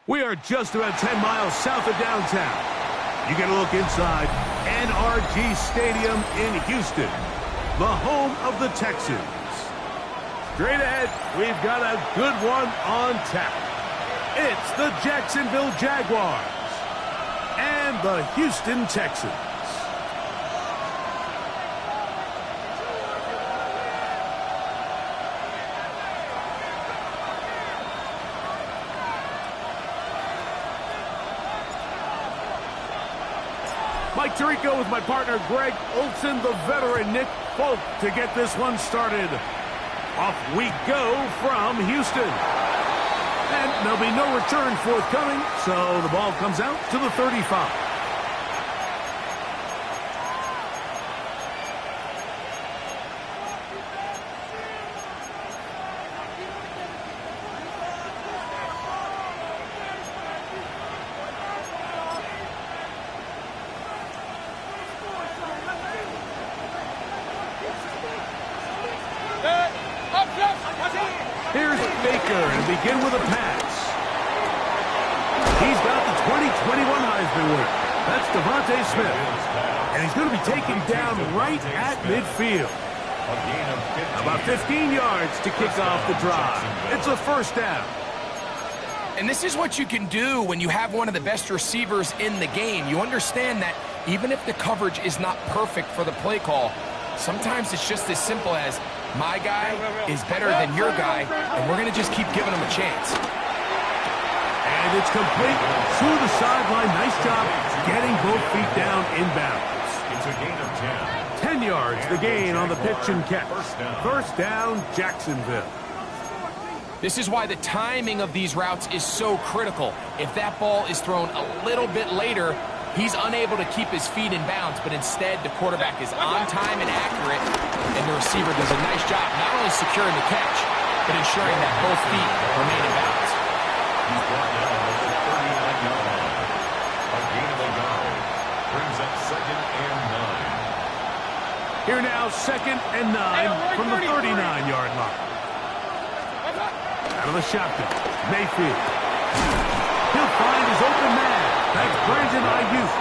We are just about 10 miles south of downtown. You get a look inside NRG Stadium in Houston, the home of the Texans. Straight ahead, we've got a good one on tap. It's the Jacksonville Jaguars and the Houston Texans. Mike Tirico with my partner Greg Olson, the veteran Nick Folk to get this one started. Off we go from Houston. And there'll be no return forthcoming, so the ball comes out to the 35. Here's Baker, and begin with a pass. He's got the 2021 Heisman winner. That's Devontae Smith. And he's going to be taken down right at midfield. About 15 yards to kick off the drive. It's a first down. And this is what you can do when you have one of the best receivers in the game. You understand that even if the coverage is not perfect for the play call, sometimes it's just as simple as, my guy is better than your guy, and we're going to just keep giving him a chance. And it's complete through the sideline. Nice job getting both feet down inbounds. It's a gain of 10. 10 yards, the gain on the pitch and catch. First down, Jacksonville. This is why the timing of these routes is so critical. If that ball is thrown a little bit later, he's unable to keep his feet in bounds, but instead the quarterback is on time and accurate, and the receiver does a nice job not only securing the catch, but ensuring that both feet remain in bounds. He's brought down at the 39-yard line. A gain of 9 brings up 2nd and 9. Here now, 2nd and 9 from the 39-yard line. Out of the shotgun, Mayfield. He'll find his open man. That's Brandon Ayuk.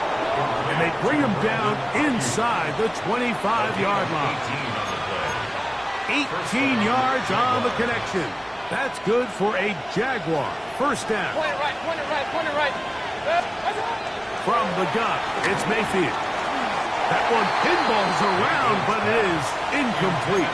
And they bring him down inside the 25-yard line. 18 yards on the connection. That's good for a Jaguar. First down. Point it right. From the gun, it's Mayfield. That one pinballs around, but it is incomplete.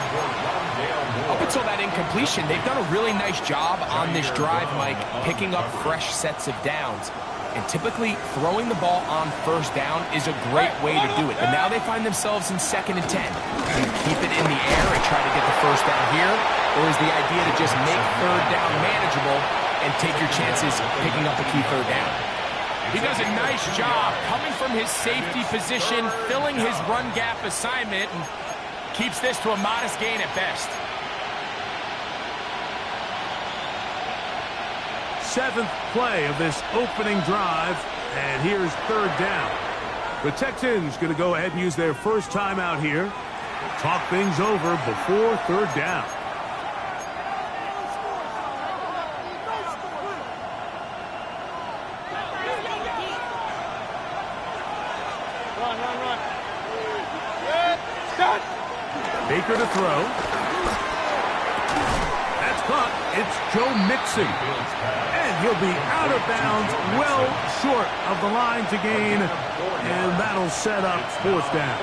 Up until that incompletion, they've done a really nice job on this drive, Mike, picking up fresh sets of downs. And typically, throwing the ball on first down is a great way to do it. But now they find themselves in 2nd and 10. Do you keep it in the air and try to get the first down here? Or is the idea to just make third down manageable and take your chances picking up a key third down? He does a nice job coming from his safety position, filling his run gap assignment, and keeps this to a modest gain at best. 7th play of this opening drive, and here's 3rd down. The Texans going to go ahead and use their first timeout here. Talk things over before 3rd down. Baker to throw. That's caught. It's Joe Mixon. And he'll be out of bounds, well short of the line to gain. And that'll set up 4th down.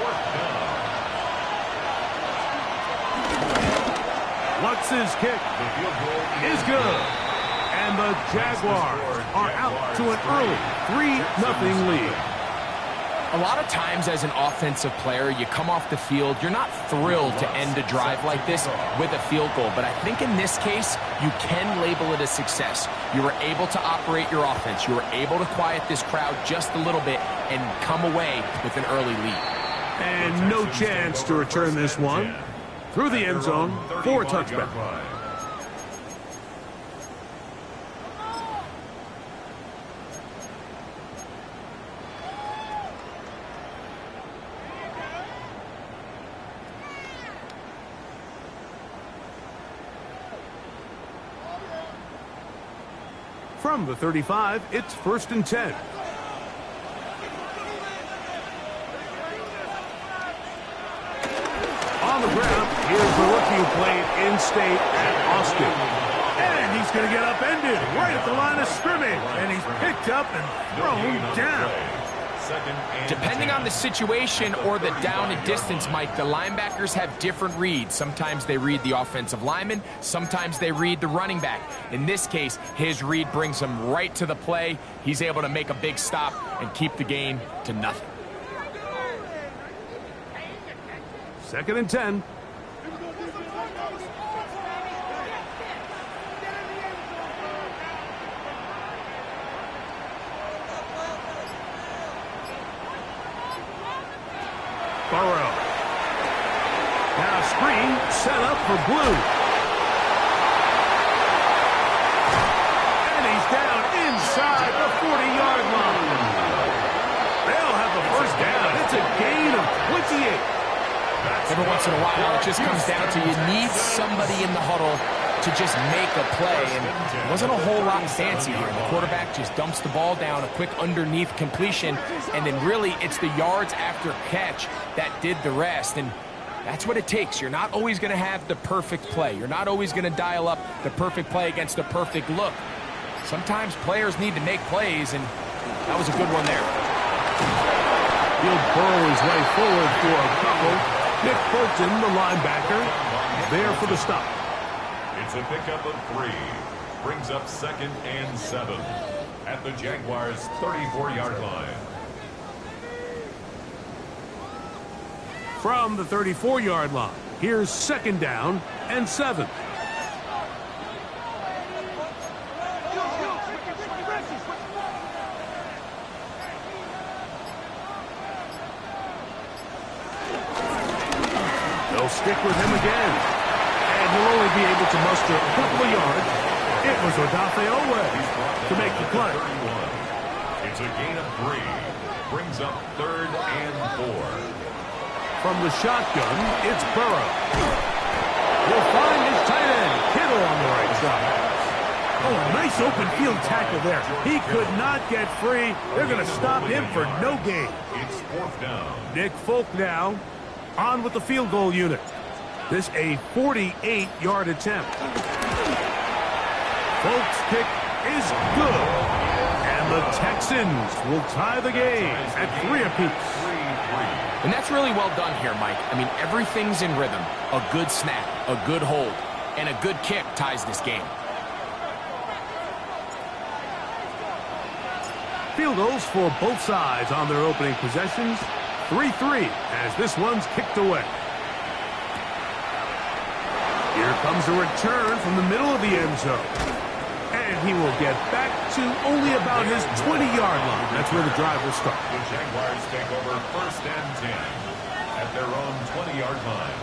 Lutz's kick is good. And the Jaguars are out to an early 3-0 lead. A lot of times as an offensive player, you come off the field, you're not thrilled to end a drive like this with a field goal. But I think in this case, you can label it a success. You were able to operate your offense. You were able to quiet this crowd just a little bit and come away with an early lead. And no chance to return this one. Through the end zone for a touchback. From the 35, it's 1st and 10. On the ground, here's the rookie who played in-state at Austin. And he's going to get upended right at the line of scrimmage. And he's picked up and thrown down. Depending on the situation or the down and distance, Mike, the linebackers have different reads. Sometimes they read the offensive lineman. Sometimes they read the running back. In this case, his read brings him right to the play. He's able to make a big stop and keep the gain to nothing. 2nd and 10. Burrow. Now screen set up for Blue. And he's down inside the 40-yard line. They'll have the first down. It's a gain of 28. Every once in a while, it just comes down to you need somebody in the huddle to just make a play. And it wasn't a whole lot fancy here. The quarterback just dumps the ball down, a quick underneath completion, and then really it's the yards after catch that did the rest. And that's what it takes. You're not always going to have the perfect play. You're not always going to dial up the perfect play against the perfect look. Sometimes players need to make plays, and that was a good one there. He'll burrow his way forward for a couple. Nick Bolton, the linebacker, there for the stop. It's a pickup of 3. Brings up 2nd and 7 at the Jaguars' 34-yard line. From the 34-yard line, here's 2nd down and 7. They'll stick with him again. And he'll only be able to muster a couple of yards. It was Odafe Oweh to make the play. It's a gain of 3. Brings up 3rd and 4. From the shotgun, it's Burrow. He'll find his tight end, Kittle, on the right side. Oh, a nice open field tackle there. He could not get free. They're going to stop him for no gain. It's 4th down. Nick Folk now on with the field goal unit. This a 48-yard attempt. Folk's kick is good. And the Texans will tie the game at 3 apiece. And that's really well done here, Mike. I mean, everything's in rhythm. A good snap, a good hold, and a good kick ties this game. Field goals for both sides on their opening possessions. 3-3 as this one's kicked away. Here comes a return from the middle of the end zone. And he will get back to only about his 20-yard line. That's where the drive will start. The Jaguars take over 1st and 10 at their own 20-yard line.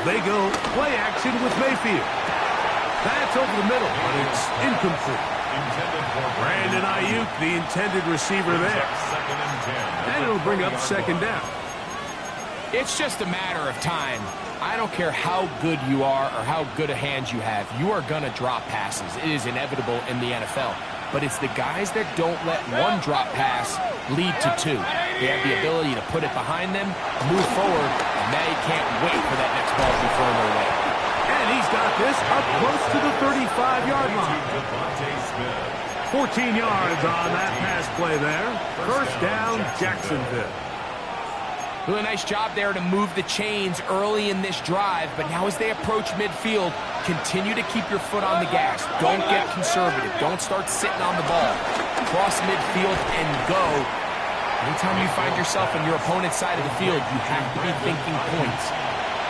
They go play action with Mayfield. That's over the middle, but it's incomplete. Brandon Ayuk, the intended receiver there. 2nd and 10. And it'll bring up 2nd down. It's just a matter of time. I don't care how good you are or how good a hand you have. You are going to drop passes. It is inevitable in the NFL. But it's the guys that don't let one drop pass lead to 2. They have the ability to put it behind them, move forward, and they can't wait for that next ball to be thrown their way. And he's got this up close to the 35-yard line. 14 yards on that pass play there. 1st down, Jacksonville. Really nice job there to move the chains early in this drive, but now as they approach midfield, continue to keep your foot on the gas. Don't get conservative. Don't start sitting on the ball. Cross midfield and go. Anytime you find yourself on your opponent's side of the field, you have to be thinking points.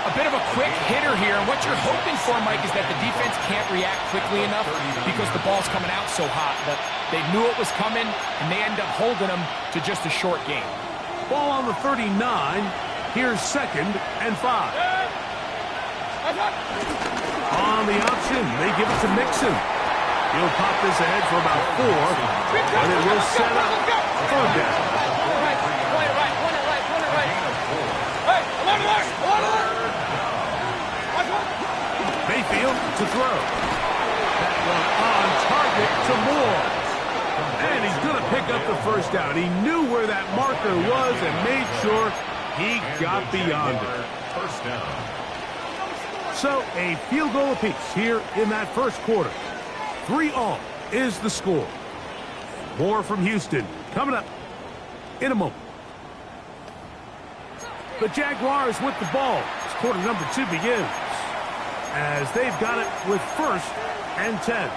A bit of a quick hitter here, and what you're hoping for, Mike, is that the defense can't react quickly enough because the ball's coming out so hot. But they knew it was coming, and they end up holding them to just a short game. Ball on the 39. Here's 2nd and 5. On the option, they give it to Mixon. He'll pop this ahead for about 4, and it will set up third down. Mayfield to throw. That one on target to Moore. And he's going to pick up the first down. He knew where that marker was and made sure he got beyond it. First down. So a field goal apiece here in that first quarter. 3-all is the score. More from Houston coming up in a moment. The Jaguars with the ball as quarter number 2 begins, as they've got it with 1st and 10.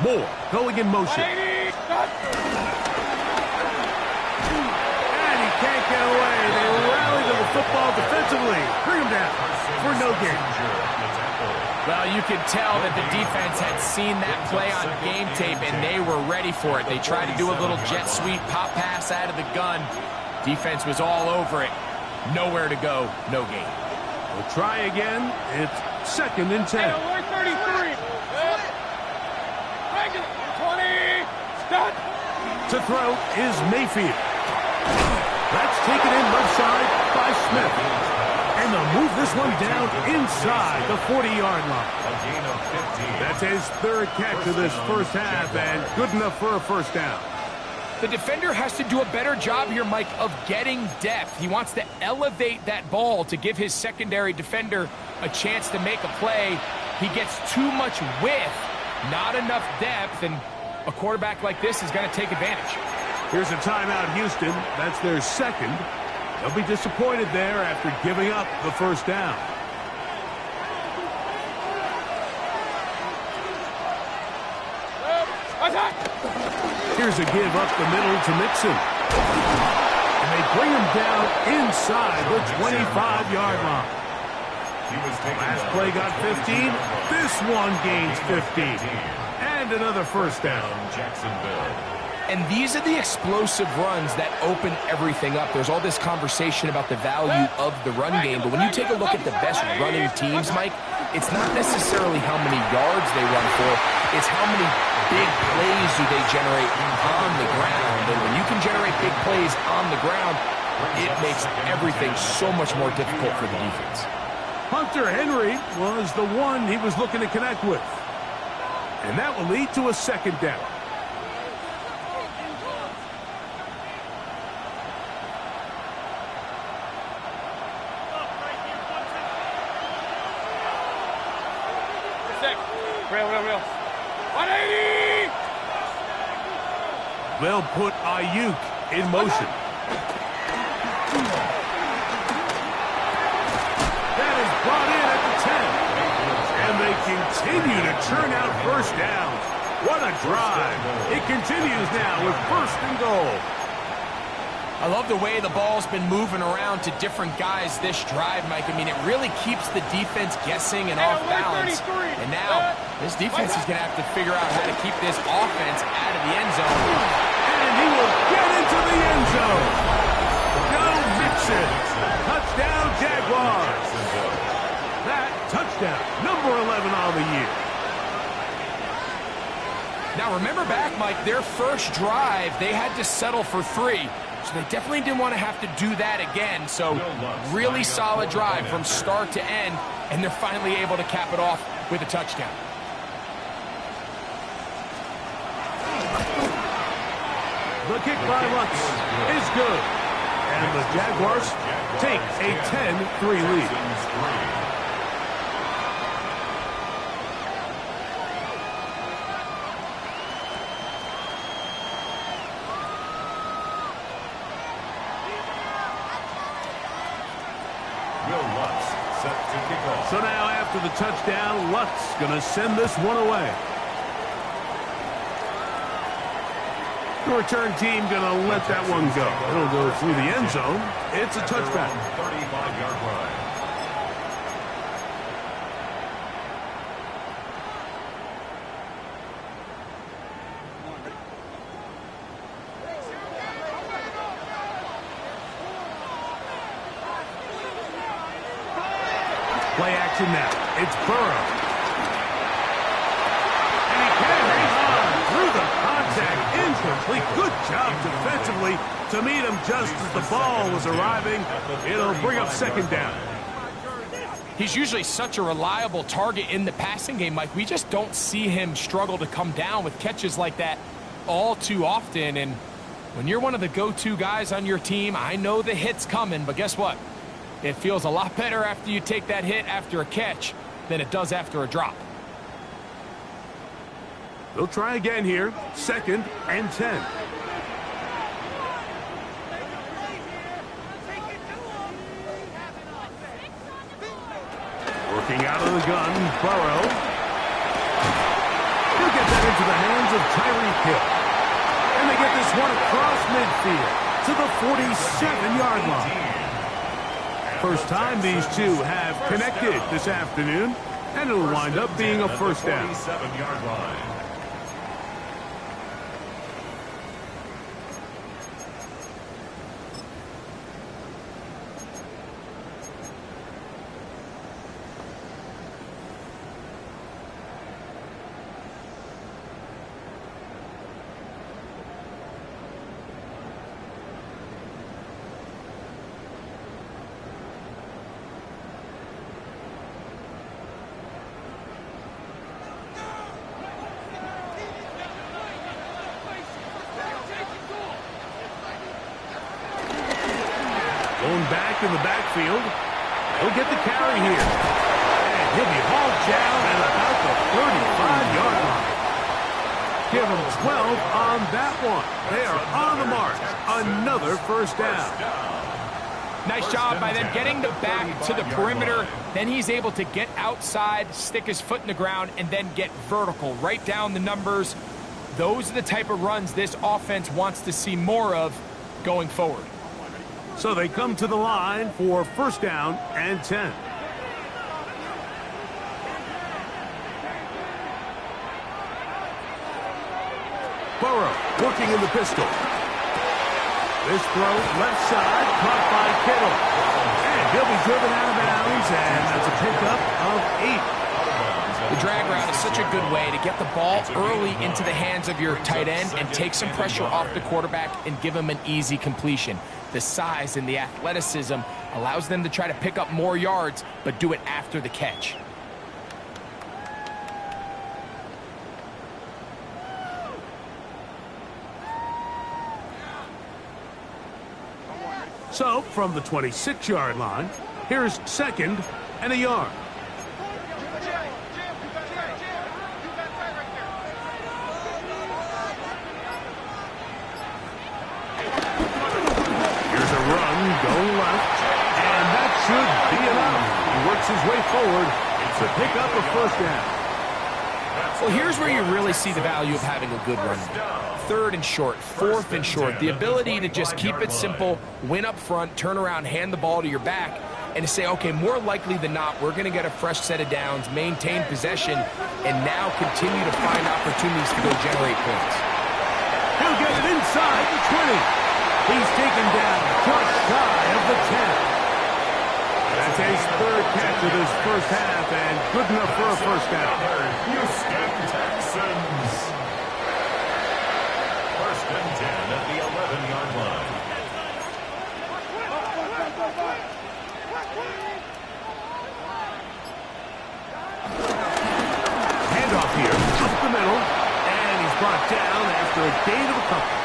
Moore going in motion. And he can't get away. They rally to the football defensively. Bring him down for no gain. Well, you could tell that the defense had seen that play on game tape, and they were ready for it. They tried to do a little jet sweep, pop pass out of the gun. Defense was all over it. Nowhere to go, no gain. We'll try again. It's 2nd and 10. To throw is Mayfield. That's taken in left side by Smith. And they'll move this one down inside the 40-yard line. A gain of 15. That's his 3rd catch of this first half, and good enough for a first down. The defender has to do a better job here, Mike, of getting depth. He wants to elevate that ball to give his secondary defender a chance to make a play. He gets too much width, not enough depth, and a quarterback like this is going to take advantage. Here's a timeout, Houston. That's their 2nd. They'll be disappointed there after giving up the first down. Here's a give up the middle to Mixon. And they bring him down inside the 25-yard line. Last play got 15. This one gains 15. And another first down. Jacksonville. And these are the explosive runs that open everything up. There's all this conversation about the value of the run game, but when you take a look at the best running teams, Mike, it's not necessarily how many yards they run for, it's how many big plays do they generate on the ground. And when you can generate big plays on the ground, it makes everything so much more difficult for the defense. Hunter Henry was the one he was looking to connect with. And that will lead to a 2nd down. Real. 180! They'll put Ayuk in motion. That is brought in at the 10. And they continue to churn out first downs. What a drive. It continues now with 1st and goal. I love the way the ball's been moving around to different guys this drive, Mike. I mean, it really keeps the defense guessing and off balance. And now, this defense is going to have to figure out how to keep this offense out of the end zone. And he will get into the end zone. Joe Mixon. Touchdown, Jaguars. That touchdown, number 11 on the year. Now, remember back, Mike, their first drive, they had to settle for 3. So they definitely didn't want to have to do that again. So really solid drive from start to end, and they're finally able to cap it off with a touchdown. The kick by Lutz is good. And the Jaguars take a 10-3 lead. So now after the touchdown, Lutz going to send this one away. The return team going to let that one go. It'll go through the end zone. It's a touchback. 35-yard line. Play action now. It's Burrow. And he can hang on through the contact. Incomplete. Good job defensively to meet him just as the ball was arriving. It'll bring up second down. He's usually such a reliable target in the passing game, Mike. We just don't see him struggle to come down with catches like that all too often. And when you're one of the go-to guys on your team, I know the hit's coming, but guess what? It feels a lot better after you take that hit after a catch than it does after a drop. They'll try again here. 2nd and 10. Working out of the gun, Burrow. He'll get that into the hands of Tyreek Hill. And they get this one across midfield to the 47-yard line. First time these two have connected this afternoon, and it'll wind up being a first down. 47-yard line. Going back in the backfield. He'll get the carry here. And he'll be hauled down at about the 35-yard line. Give him 12 on that one. They are on the mark. Another first down. Nice job by them getting the back to the perimeter. Then he's able to get outside, stick his foot in the ground, and then get vertical. Right down the numbers. Those are the type of runs this offense wants to see more of going forward. So they come to the line for first down and 10. Burrow working in the pistol. This throw left side caught by Kittle. And he'll be driven out of bounds, and that's a pickup of 8. The drag route is such a good way to get the ball early into the hands of your tight end and take some pressure off the quarterback and give him an easy completion. The size and the athleticism allows them to try to pick up more yards, but do it after the catch. So, from the 26-yard line, here's 2nd and a yard. Here's a run, going left, and that should be enough. He works his way forward to pick up a first down. Well, here's where you really see the value of having a good run. 3rd and short, 4th and short. The ability to just keep it simple, win up front, turn around, hand the ball to your back, and to say, okay, more likely than not, we're going to get a fresh set of downs, maintain possession, and now continue to find opportunities to go generate points. He'll get it inside the 20. He's taken down just shy of the 10. That's his 3rd catch of this first half, and good enough for a first down. Houston Texans. 1st and 10 at the 11-yard line. Handoff here, up the middle, and he's brought down after a gain of a couple.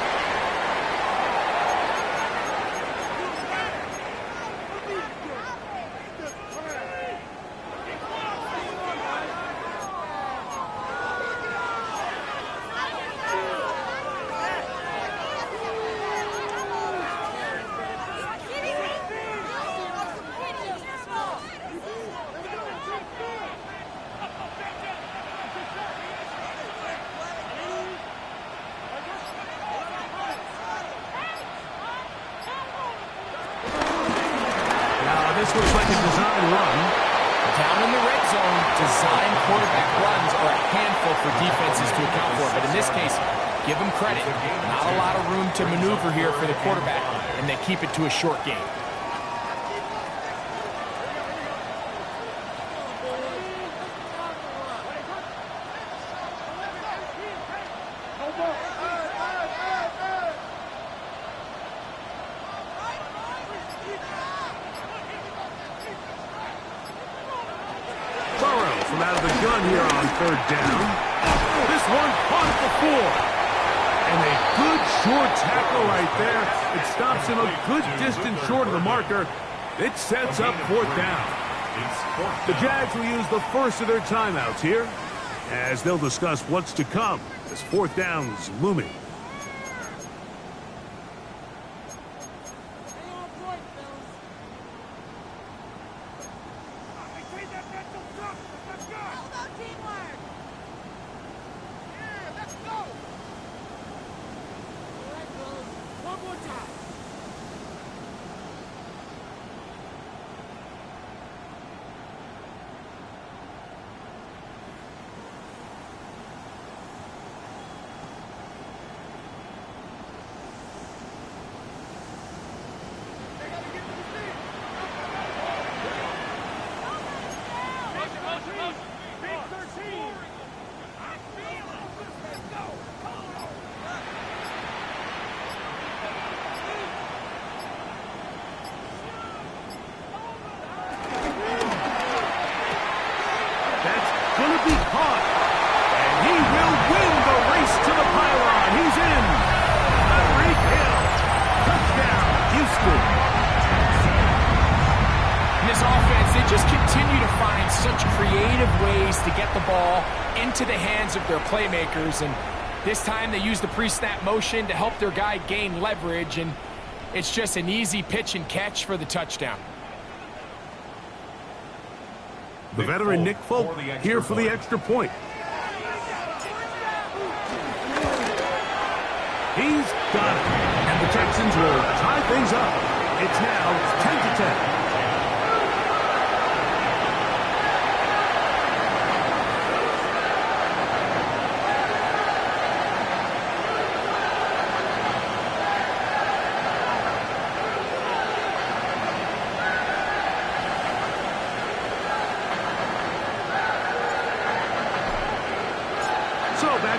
This looks like a design run. Down in the red zone, design quarterback runs are a handful for defenses to account for. But in this case, give them credit. Not a lot of room to maneuver here for the quarterback, and they keep it to a short game. from out of the gun here on third down. This one caught at the 4. And a good short tackle right there. It stops him a good distance short of the marker. It sets up fourth down. The Jags will use the first of their timeouts here as they'll discuss what's to come as fourth down's looming. Into the hands of their playmakers, and this time they use the pre-snap motion to help their guy gain leverage, and it's just an easy pitch and catch for the touchdown. The veteran Nick Folk here for the extra point. He's got it, and the Texans will tie things up. It's now 10-10.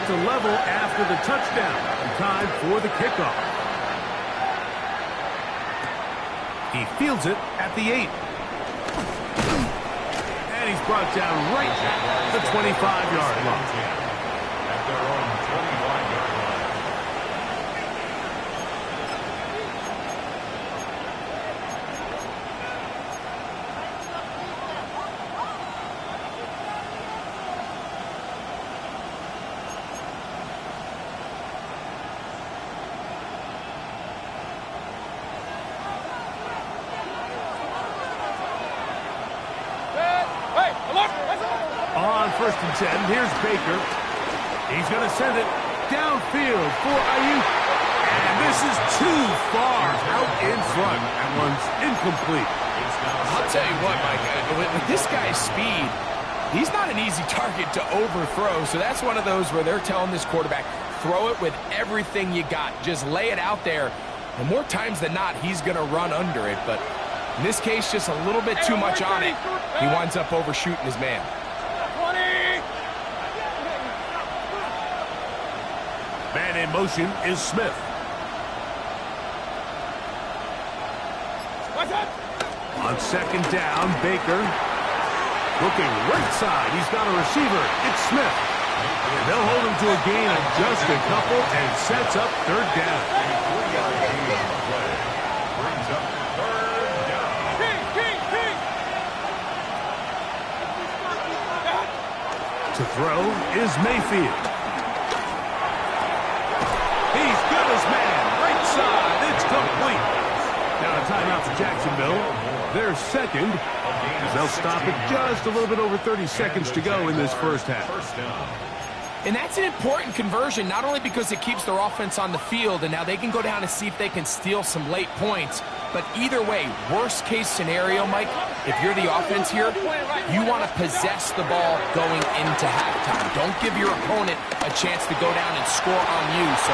To level after the touchdown. Time for the kickoff. He fields it at the 8. And he's brought down right at the 25-yard line. At their own 25-yard line. First and 10. Here's Baker. He's going to send it downfield for Ayuk. And this is too far out in front. That one's incomplete. I'll tell you what, Mike, with this guy's speed, he's not an easy target to overthrow. So that's one of those where they're telling this quarterback, throw it with everything you got. Just lay it out there. And more times than not, he's going to run under it. But in this case, just a little bit too much on it. He winds up overshooting his man. Man in motion is Smith. On second down, Baker. Looking right side. He's got a receiver. It's Smith. And they'll hold him to a gain of just a couple and sets up third down. Brings up third down. To throw is Mayfield. He's got his man. Right side. It's complete. Now a timeout for Jacksonville. Their second. They'll stop it just a little bit over 30 seconds to go in this first half. And that's an important conversion, not only because it keeps their offense on the field, and now they can go down and see if they can steal some late points. But either way, worst case scenario, Mike, if you're the offense here, you want to possess the ball going into halftime. Don't give your opponent a chance to go down and score on you. So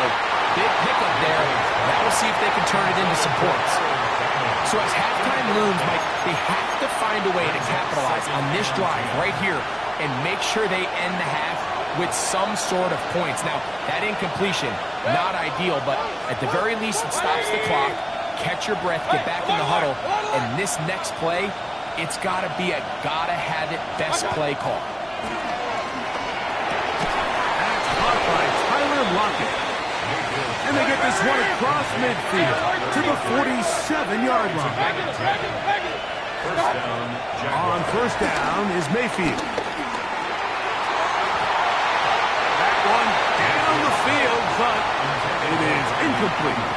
big pickup there. Now we'll see if they can turn it into some points. So as halftime looms, Mike, they have to find a way to capitalize on this drive right here and make sure they end the half with some sort of points. Now, that incompletion, not ideal, but at the very least it stops the clock. Catch your breath, get back in the huddle, and this next play, it's got to be a gotta-have-it best play call. That's caught by Tyler Lockett. And they get this one across midfield to the 47-yard line. First down, Jaguars. On first down is Mayfield. That one down the field, but it is incomplete.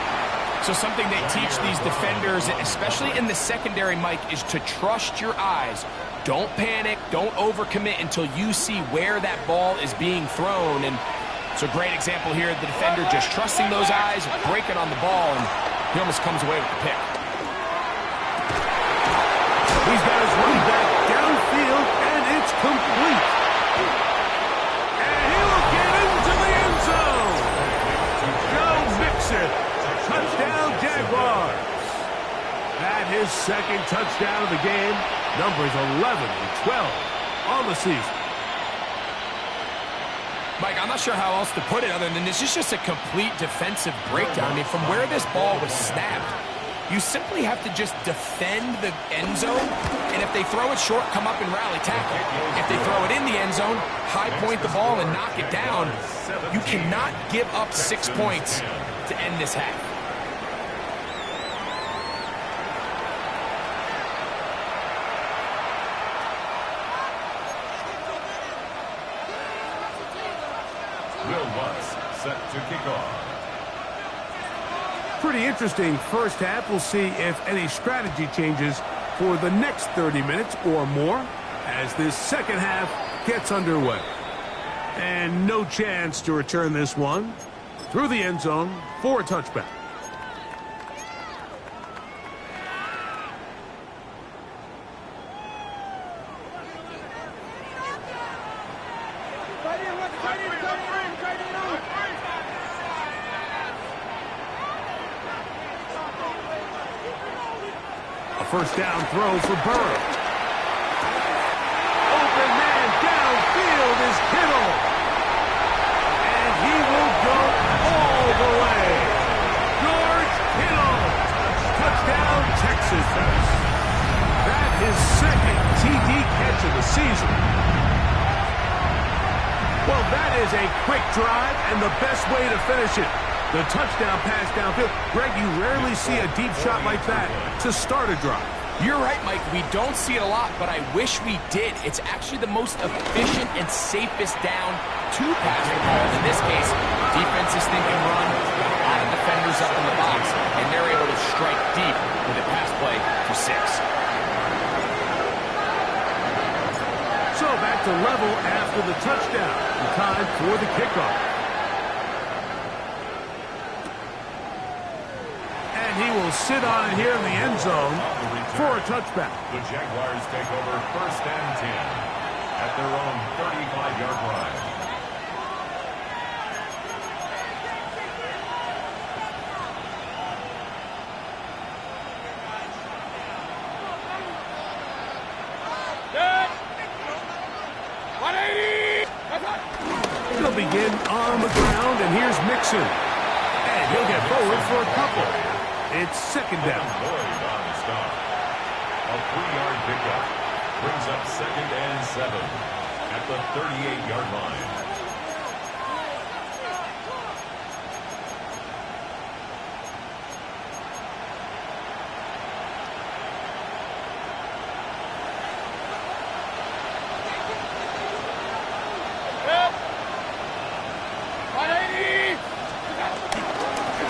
So something they teach these defenders, especially in the secondary, Mike, is to trust your eyes. Don't panic, don't overcommit until you see where that ball is being thrown. And it's a great example here, the defender just trusting those eyes, breaking on the ball, and he almost comes away with the pick. He's got his run back downfield, and it's complete. And he will get into the end zone. Joe Mixon, touchdown Jaguars. That his second touchdown of the game, numbers 11 and 12 on the season. Mike, I'm not sure how else to put it other than this is just a complete defensive breakdown. I mean, from where this ball was snapped, you simply have to just defend the end zone, and if they throw it short, come up and rally tackle. If they throw it in the end zone, high point the ball and knock it down. You cannot give up 6 points to end this half. Will Lutz set to kick off. Pretty interesting first half. We'll see if any strategy changes for the next 30 minutes or more as this second half gets underway. And no chance to return this one through the end zone for a touchback. First down throw for Burrow. Open man downfield is Kittle. And he will go all the way. George Kittle. Touchdown, Texas. That is second TD catch of the season. Well, that is a quick drive and the best way to finish it. The touchdown pass downfield. Greg, you rarely see a deep shot like that to start a drive. You're right, Mike. We don't see it a lot, but I wish we did. It's actually the most efficient and safest down to pass the ball. In this case, defense is thinking run, got a lot of defenders up in the box, and they're able to strike deep with a pass play for 6. So back to level after the touchdown. Time for the kickoff. He will sit on it here in the end zone for a touchback. The Jaguars take over first and 10 at their own 35-yard line. He'll begin on the ground, and here's Mixon. And he'll get forward for a couple. It's second down. Lloyd on the stop. A 3-yard pickup brings up second and 7 at the 38-yard line.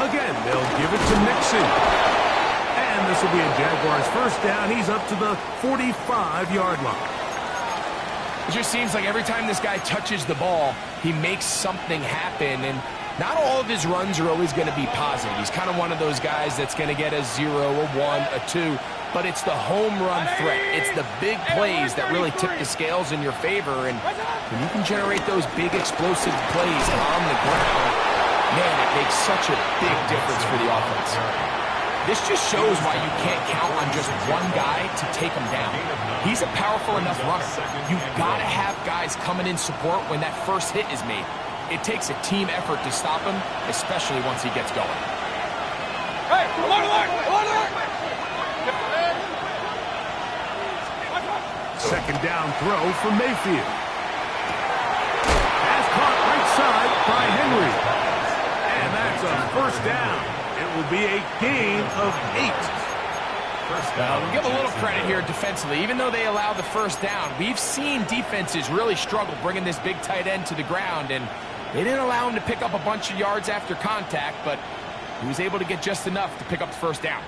Again, they'll give it to Mixon. And this will be a Jaguars first down. He's up to the 45-yard line. It just seems like every time this guy touches the ball, he makes something happen. And not all of his runs are always going to be positive. He's kind of one of those guys that's going to get a 0, a 1, a 2. But it's the home run threat. It's the big plays that really tip the scales in your favor. And when you can generate those big explosive plays on the ground, man, it makes such a big difference for the offense. This just shows why you can't count on just one guy to take him down. He's a powerful enough runner. You've got to have guys coming in support when that first hit is made. It takes a team effort to stop him, especially once he gets going. Hey, come on, alert! Come on, alert! Second down throw for Mayfield. outside by Henry. And that's a first down. It will be a gain of 8. First down. We'll give a little credit here defensively. Even though they allow the first down, we've seen defenses really struggle bringing this big tight end to the ground, and they didn't allow him to pick up a bunch of yards after contact, but he was able to get just enough to pick up the first down.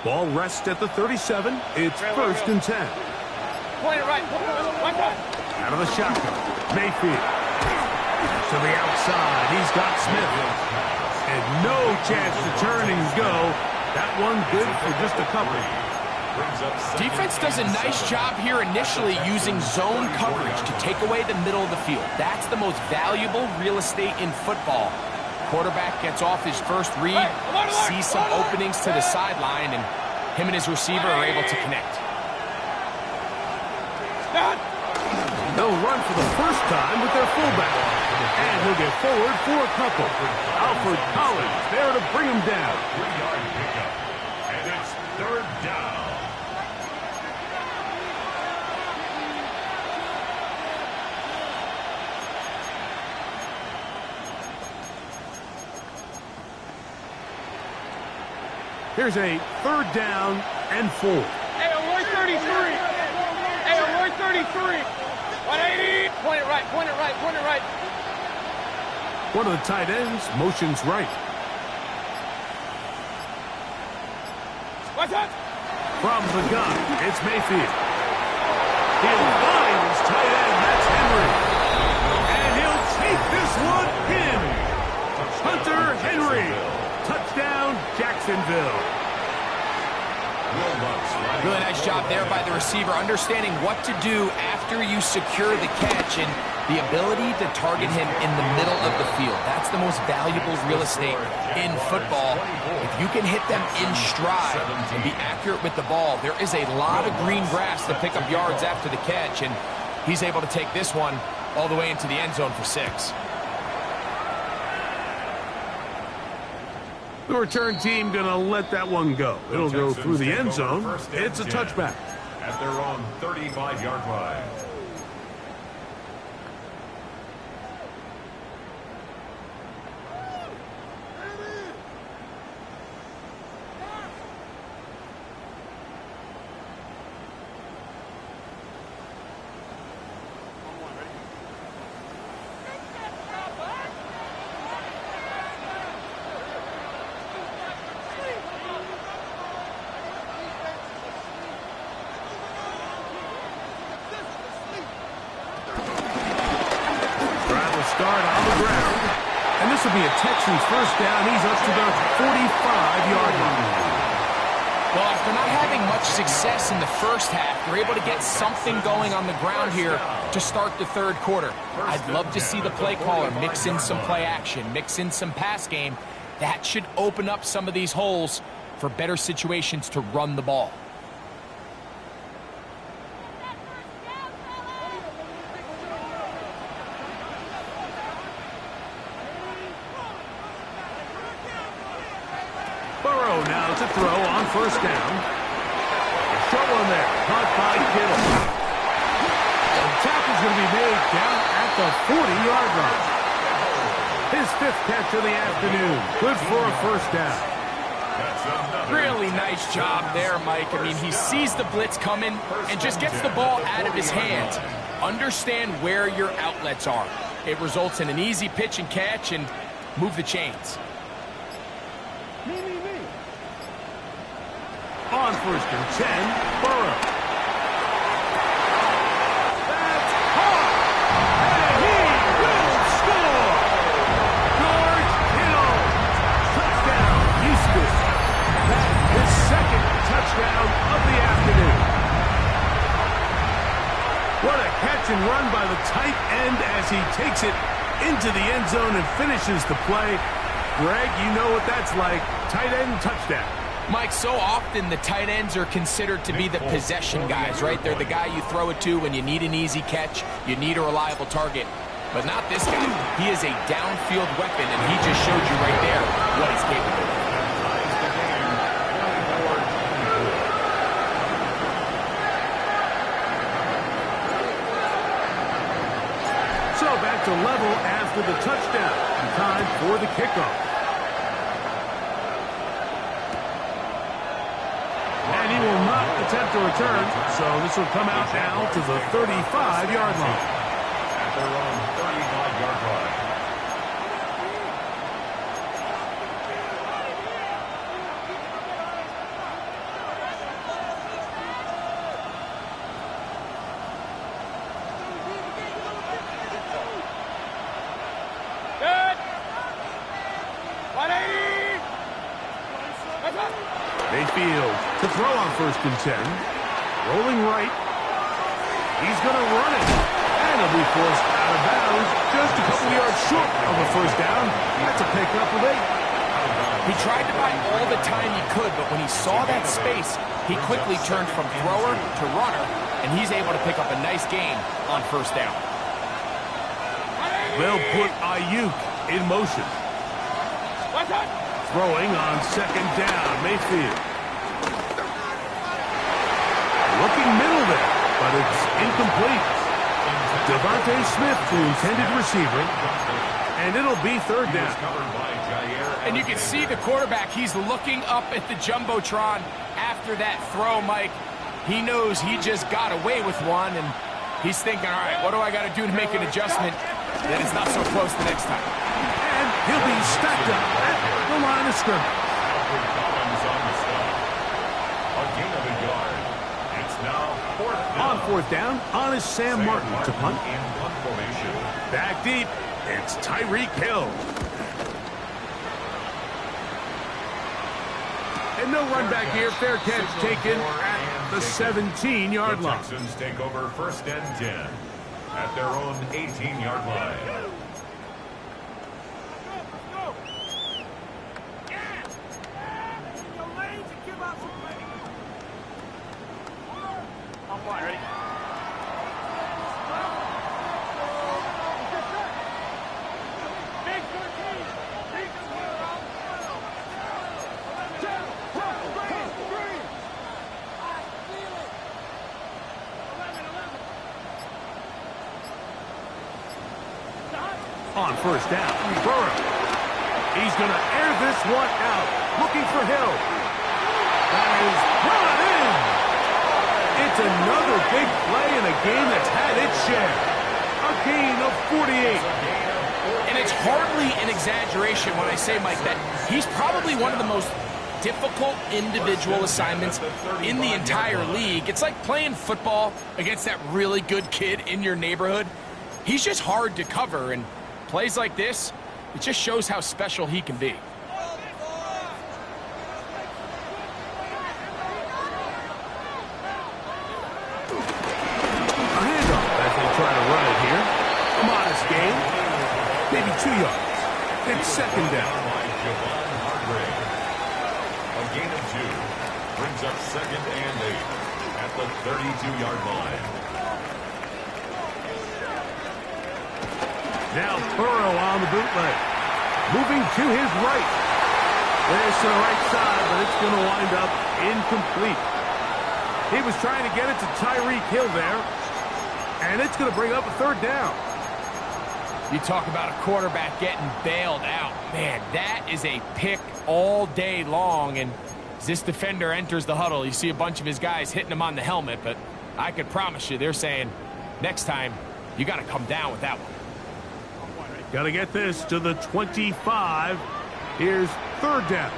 Ball rests at the 37. It's first and 10. Point it right. One time. Out of the shotgun. Mayfield. To the outside. He's got Smith. And no chance to turn and go. That one good for just a couple. Defense does a nice job here initially using zone coverage to take away the middle of the field. That's the most valuable real estate in football. Quarterback gets off his first read, sees some openings to the sideline, and him and his receiver are able to connect. They'll run for the first time with their fullback. And he'll get forward for a couple. Alfred Collins there to bring him down. 3-yard pickup. And it's third down. Here's a third down and 4. Hey, Roy 33. Hey, Roy 33. 180. Point it right. Point it right. Point it right. One of the tight ends motions right. What's that? From the gun, it's Mayfield. He'll find his tight end. That's Henry. And he'll take this one in. Hunter Henry. Touchdown, Jacksonville. Really nice job there by the receiver, understanding what to do after you secure the catch and the ability to target him in the middle of the field. That's the most valuable real estate in football. If you can hit them in stride and be accurate with the ball, there is a lot of green grass to pick up yards after the catch, and he's able to take this one all the way into the end zone for 6. The return team going to let that one go. It'll go through the end zone. It's a touchback. At their own 35-yard line. Start on the ground. And this will be a Texans first down. He's up to the 45-yard line. Well, after not having much success in the first half, they're able to get something going on the ground here to start the third quarter. I'd love to see the play caller mix in some play action, mix in some pass game. That should open up some of these holes for better situations to run the ball. Burrow now to throw on first down. A short one there, caught by Kittle. The tackle's going to be made down at the 40-yard line. His 5th catch of the afternoon. Good for a first down. Really nice job there, Mike. I mean, he sees the blitz coming and just gets the ball out of his hands. Understand where your outlets are. It results in an easy pitch and catch and move the chains. On first and 10, Burrow. That's hard. And he will score. George Kittle. Touchdown, Houston. That's his 2nd touchdown of the afternoon. What a catch and run by the tight end as he takes it into the end zone and finishes the play. Greg, you know what that's like. Tight end touchdown. Mike, so often the tight ends are considered to be the possession guys, right? They're the guy you throw it to when you need an easy catch, you need a reliable target. But not this guy. He is a downfield weapon, and he just showed you right there what he's capable of. touchdown in time for the kickoff. And he will not attempt to return, so this will come out now to the 35-yard line. At their own 35-yard line. Good. 180. That's up. Mayfield to throw on 1st and 10. Rolling right. He's going to run it. And he'll be forced out of bounds just a couple yards short of a 1st down. That's a pickup of 8. He tried to buy all the time he could, but when he saw that space, he quickly turned from thrower to runner, and he's able to pick up a nice gain on 1st down. They'll put Ayuk in motion. What's up? Throwing on 2nd down. Mayfield. Looking middle there, but it's incomplete. Devontae Smith, the intended receiver, and it'll be 3rd down. And you can see the quarterback, he's looking up at the Jumbotron after that throw, Mike. He knows he just got away with one, and he's thinking, all right, what do I got to do to make an adjustment that it's not so close the next time? And he'll be stacked up at the line of scrimmage. A gain of a yard. It's now 4th down. On 4th down, on is Sam Martin to punt. In punt formation. Back deep, it's Tyreek Hill. And no run back here. Fair catch taken at the 17-yard line. The Texans take over 1st and 10 at their own 18-yard line. Ready? On 1st down, Burrow. He's going to air this one out. Looking for Hill. That is brought in. It's another big play in a game that's had its share. A gain of 48. And it's hardly an exaggeration when I say, Mike, that he's probably one of the most difficult individual assignments in the entire league. It's like playing football against that really good kid in your neighborhood. He's just hard to cover, and plays like this, it just shows how special he can be. A handoff as they try to run it here. A modest gain. Maybe 2 yards. It's 2nd down. A gain of 2 brings up 2nd and 8 at the 32-yard line. Now Burrow on the bootleg. Moving to his right. There's to the right side, but it's going to wind up incomplete. He was trying to get it to Tyreek Hill there, and it's going to bring up a 3rd down. You talk about a quarterback getting bailed out. Man, that is a pick all day long, and as this defender enters the huddle, you see a bunch of his guys hitting him on the helmet, but I could promise you they're saying, next time, you got to come down with that one. Got to get this to the 25. Here's 3rd down.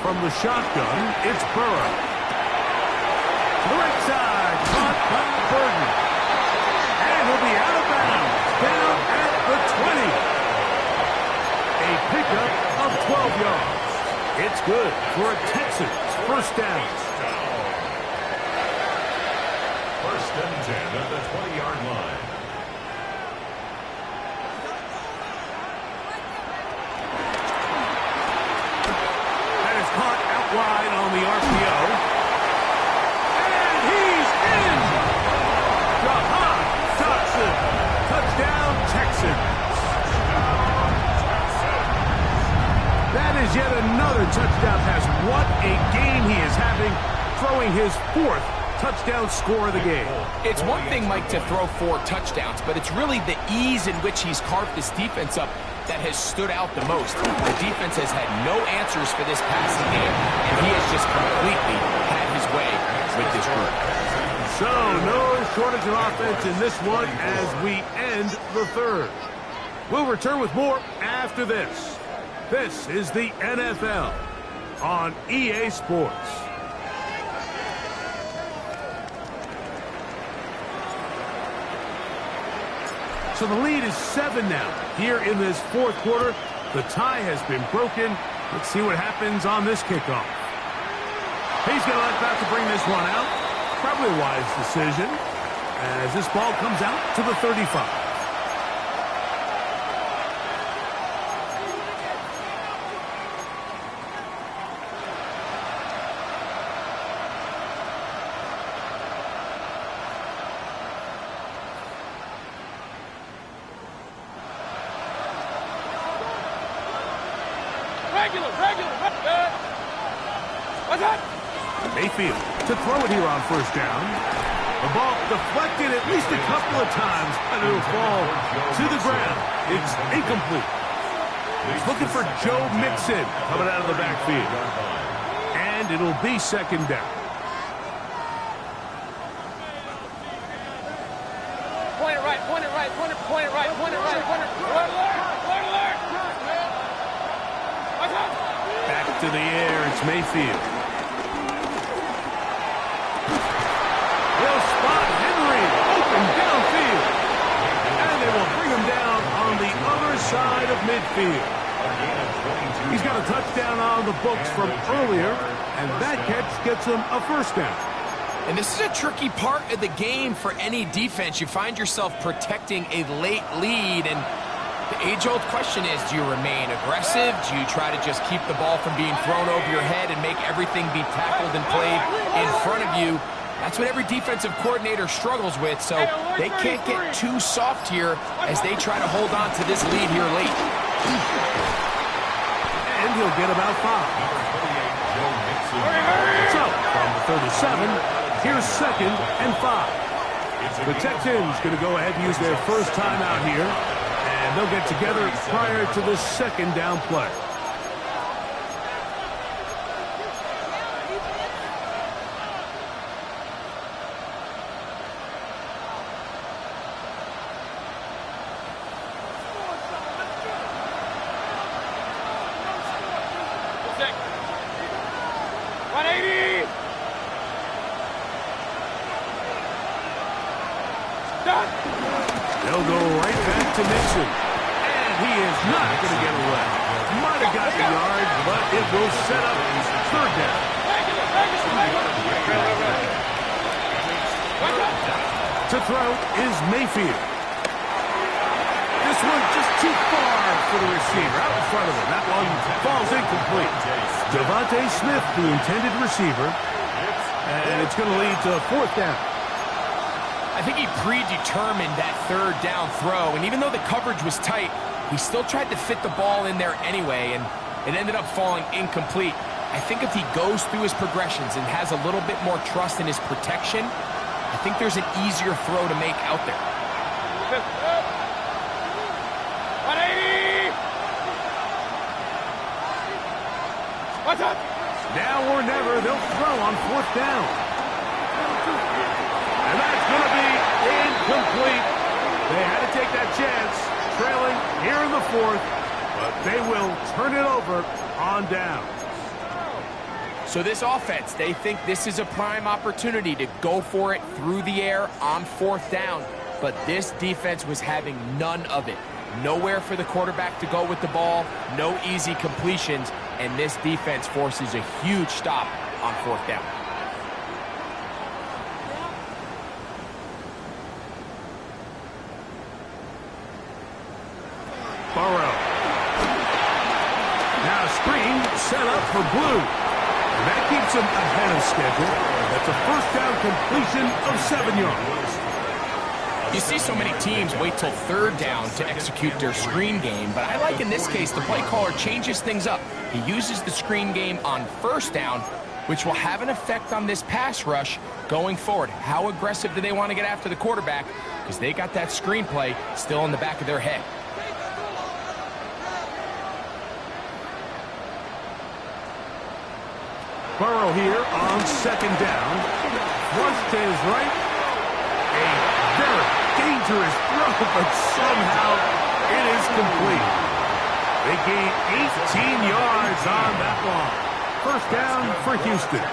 From the shotgun, it's Burrow. To the right side, caught by Burden. And he'll be out of bounds, down at the 20. A pickup of 12 yards. It's good for a Texans 1st down. 1st and 10 at the 20-yard line. That is caught out wide on the RPO. And he's in! Jahan Dotson. Touchdown, Texans. That is yet another touchdown pass. What a game he is having. throwing his 4th touchdown score of the game. It's one thing, Mike, to throw 4 touchdowns, but it's really the ease in which he's carved this defense up that has stood out the most. The defense has had no answers for this passing game, and he has just completely had his way with this group. So, no shortage of offense in this one as we end the 3rd. We'll return with more after this. This is the NFL on EA Sports. So the lead is 7 now. Here in this 4th quarter, the tie has been broken. Let's see what happens on this kickoff. He's going to let that to bring this one out. Probably a wise decision as this ball comes out to the 35. Mayfield to throw it here on 1st down. The ball deflected at least a couple of times, and it'll fall to the ground. It's incomplete. He's looking for Joe Mixon coming out of the backfield. And it'll be 2nd down. Point it right, point it right, point it right, point it right, point it right. Back to the air, it's Mayfield. They'll spot Henry open downfield. And they will bring him down on the other side of midfield. He's got a touchdown on the books from earlier, and that catch gets him a 1st down. And this is a tricky part of the game for any defense. You find yourself protecting a late lead, and the age-old question is, do you remain aggressive? Do you try to just keep the ball from being thrown over your head and make everything be tackled and played in front of you? That's what every defensive coordinator struggles with, so they can't get too soft here as they try to hold on to this lead here late. And he'll get about 5. So, from the 37, here's 2nd and 5. The Texans going to go ahead and use their 1st timeout here, and they'll get together prior to the 2nd down play. They'll go right back to Mixon. And he is not going to get away. Might have got the yard, but it will set up 3rd down. To throw is Mayfield. This one just too far for the receiver. Out in front of him. That one falls incomplete. Devontae Smith, the intended receiver. And it's going to lead to a 4th down. I think he predetermined that 3rd down throw, and even though the coverage was tight, he still tried to fit the ball in there anyway, and it ended up falling incomplete. I think if he goes through his progressions and has a little bit more trust in his protection, I think there's an easier throw to make out there. 180! Now or never, they'll throw on 4th down. And that's going to be incomplete. They had to take that chance, trailing here in the 4th, but they will turn it over on down. So this offense, they think this is a prime opportunity to go for it through the air on 4th down, but this defense was having none of it. Nowhere for the quarterback to go with the ball, no easy completions, and this defense forces a huge stop on 4th down. Burrow. Now screen set up for Blue. And that keeps him ahead of schedule. That's a 1st down completion of 7 yards. You see so many teams wait till 3rd down to execute their screen game, but I like in this case the play caller changes things up. He uses the screen game on 1st down, which will have an effect on this pass rush going forward. How aggressive do they want to get after the quarterback? Because they got that screenplay still in the back of their head. Burrow here on second down. Rush to his right. A very dangerous throw, but somehow it is complete. They gain 18 yards on that one. First down for Houston.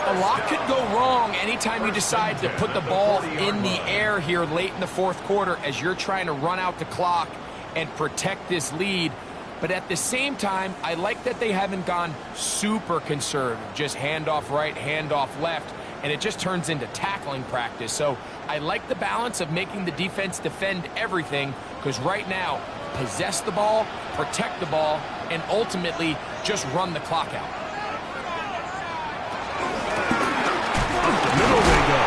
A lot could go wrong anytime you decide to put the ball in the air here late in the fourth quarter as you're trying to run out the clock and protect this lead. But at the same time, I like that they haven't gone super conservative, just handoff right, handoff left, and it just turns into tackling practice. So I like the balance of making the defense defend everything, because right now, possess the ball, protect the ball, and ultimately just run the clock out. Up the middle they go.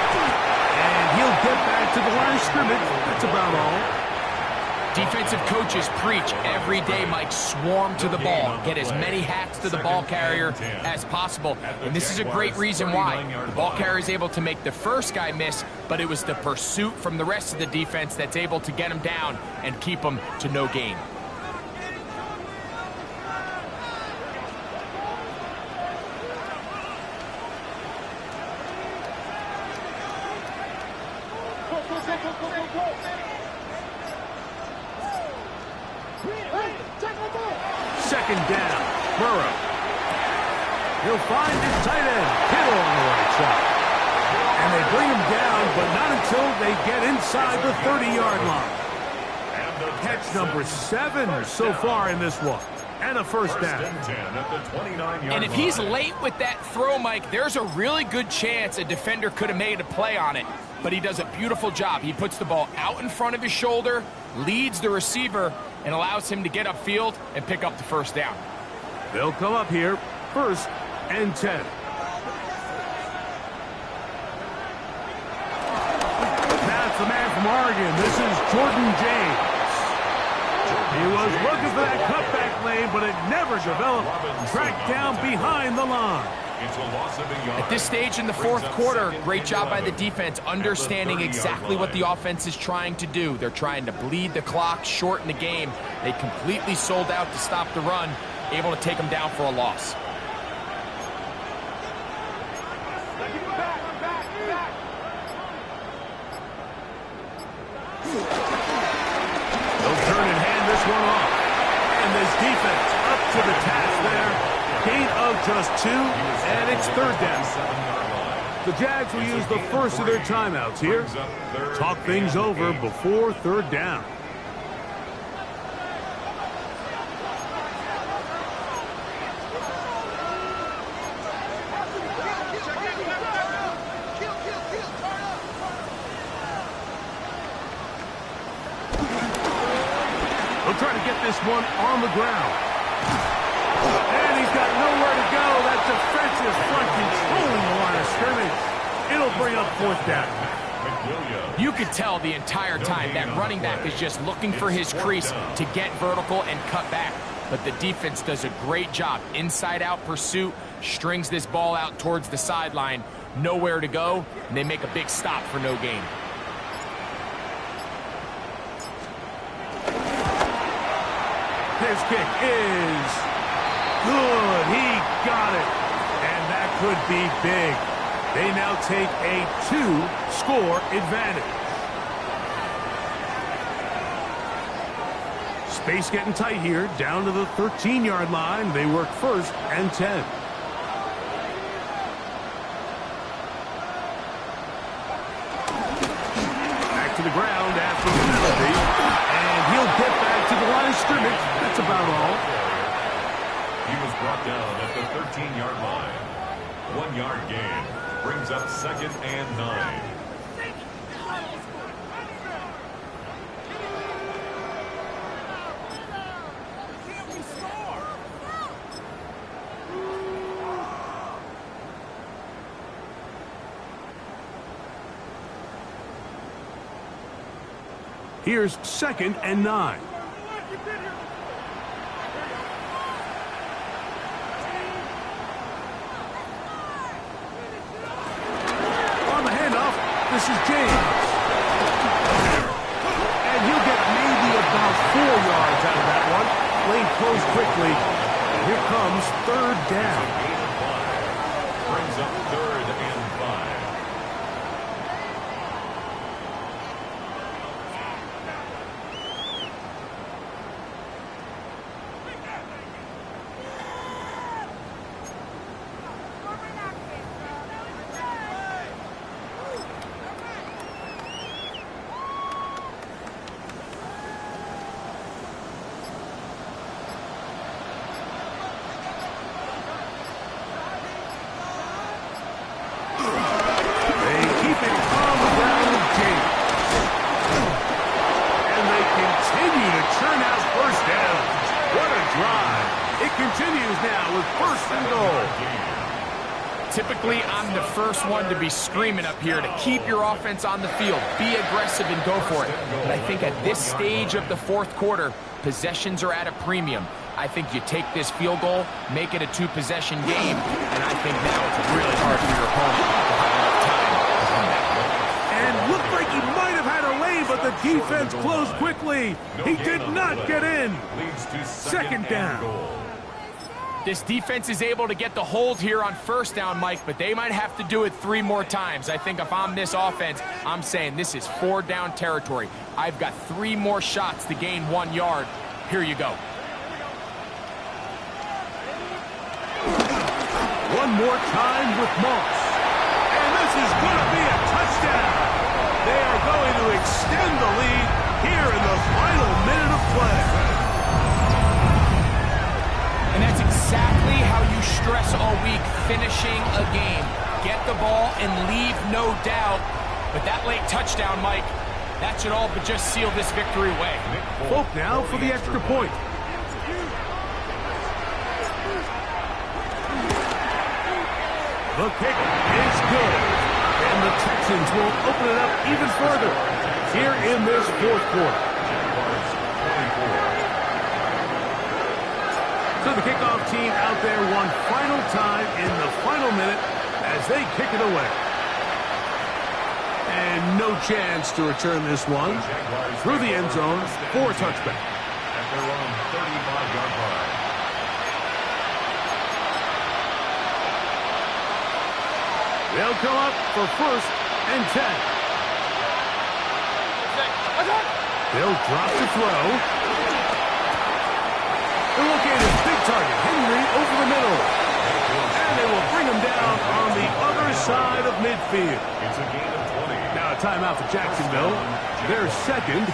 And he'll get back to the line of scrimmage. That's about all. Defensive coaches preach every day, Mike, swarm to the ball. Get as many hacks to the ball carrier as possible. And this is a great reason why. The ball carrier is able to make the first guy miss, but it was the pursuit from the rest of the defense that's able to get him down and keep him to no gain. Second down, Burrow. He'll find his tight end, Kittle on the right side. And they bring him down, but not until they get inside the 30-yard line. Catch number 7 so far in this one. And a first down. And if he's late with that throw, Mike, there's a really good chance a defender could have made a play on it. But he does a beautiful job. He puts the ball out in front of his shoulder, leads the receiver, and allows him to get upfield and pick up the first down. They'll come up here, 1st and 10. That's the man from Oregon. This is Jordan James. He was looking for that cutback lane, but it never developed. Tracked down behind the line. At this stage in the fourth quarter, great job by the defense understanding exactly what the offense is trying to do. They're trying to bleed the clock, shorten the game. They completely sold out to stop the run, able to take them down for a loss. They'll turn and hand this one off. And this defense up to the task there. Gain of just 2, and it's 3rd down. The Jags will use the first of their timeouts here. Talk things over before 3rd down. They'll try to get this one on the ground. And he's got nowhere to go. That defensive front controlling the line of scrimmage. It'll bring up 4th down. You could tell the entire time that running back is just looking for his crease to get vertical and cut back. But the defense does a great job. Inside-out pursuit, strings this ball out towards the sideline. Nowhere to go, and they make a big stop for no gain. His kick is good. He got it. And that could be big. They now take a 2-score advantage. Space getting tight here. Down to the 13-yard line. They work 1st and 10. Back to the ground after the penalty. And he'll get back to the line of scrimmage. That's about all. He was brought down at the 13-yard line. 1-yard gain brings up 2nd and 9. Here's 2nd and 9. This is James. And he'll get maybe about 4 yards out of that one. Lane closed quickly. And here comes third down. Brings up 3rd and 5. Typically, I'm the first one to be screaming up here to keep your offense on the field. Be aggressive and go for it. But I think at this stage of the fourth quarter, possessions are at a premium. I think you take this field goal, make it a 2-possession game, and I think now it's really hard for your opponent to have enough time to come back. And looked like he might have had a lane, but the defense closed quickly. He did not get in. Leads to Second down. goal. This defense is able to get the hold here on first down, Mike, but they might have to do it 3 more times. I think if I'm this offense, I'm saying this is 4-down territory. I've got 3 more shots to gain 1 yard. Here you go. One more time with Moss. And this is going to be a touchdown. They are going to extend the lead here in the final minute of play. And that's exactly how you stress all week, finishing a game. Get the ball and leave no doubt. But that late touchdown, Mike, that should all but just seal this victory away. Folk now for the extra point. The kick is good. And the Texans will open it up even further here in this fourth quarter. So the kickoff team out there one final time in the final minute as they kick it away. And no chance to return this one through the end zone for a touchback. At their own 35-yard line. They'll come up for 1st and 10. They'll drop to throw. They'll locate his big target, Henry, over the middle. And they will bring him down on the other side of midfield. It's a gain of 20. Now a timeout for Jacksonville. Their second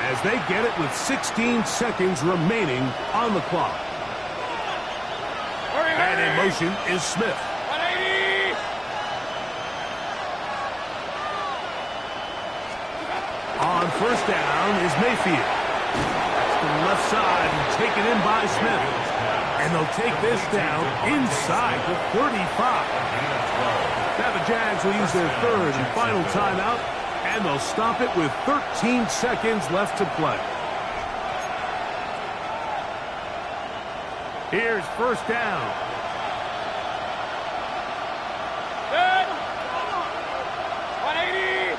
as they get it with 16 seconds remaining on the clock. And in motion is Smith. 180! On first down is Mayfield. That's to the left side and taken in by Smith. And they'll take this down inside the 35. Now the Jags will use their third and final timeout, and they'll stop it with 13 seconds left to play. Here's first down. Good. 180!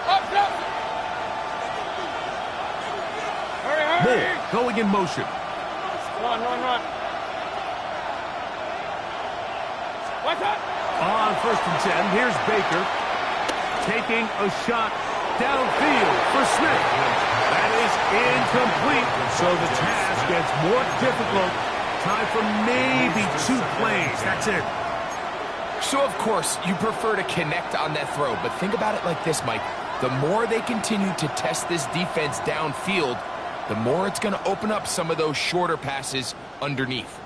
Up. Hurry! Moore going in motion. Run. What's up? On first and 10, here's Baker taking a shot downfield for Smith. That is incomplete, so the task gets more difficult. Time for maybe 2 plays. That's it. So, of course, you prefer to connect on that throw, but think about it like this, Mike. The more they continue to test this defense downfield, the more it's going to open up some of those shorter passes underneath.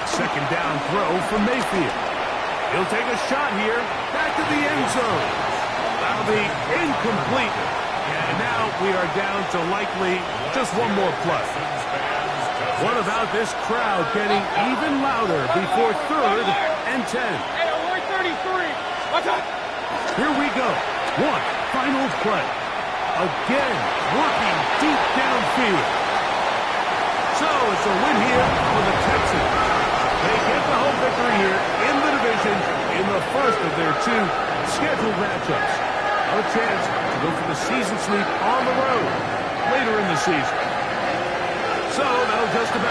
Second down throw for Mayfield. He'll take a shot here. Back to the end zone. That'll be incomplete. And now we are down to likely just one more play. What about this crowd getting even louder before third and 10? Hey, we're 33. What's up? Here we go. One final play. Again, working deep downfield. So it's a win here for the Texans. They get the home victory here in the division in the first of their 2 scheduled matchups. A chance to go for the season sweep on the road later in the season. So that'll just about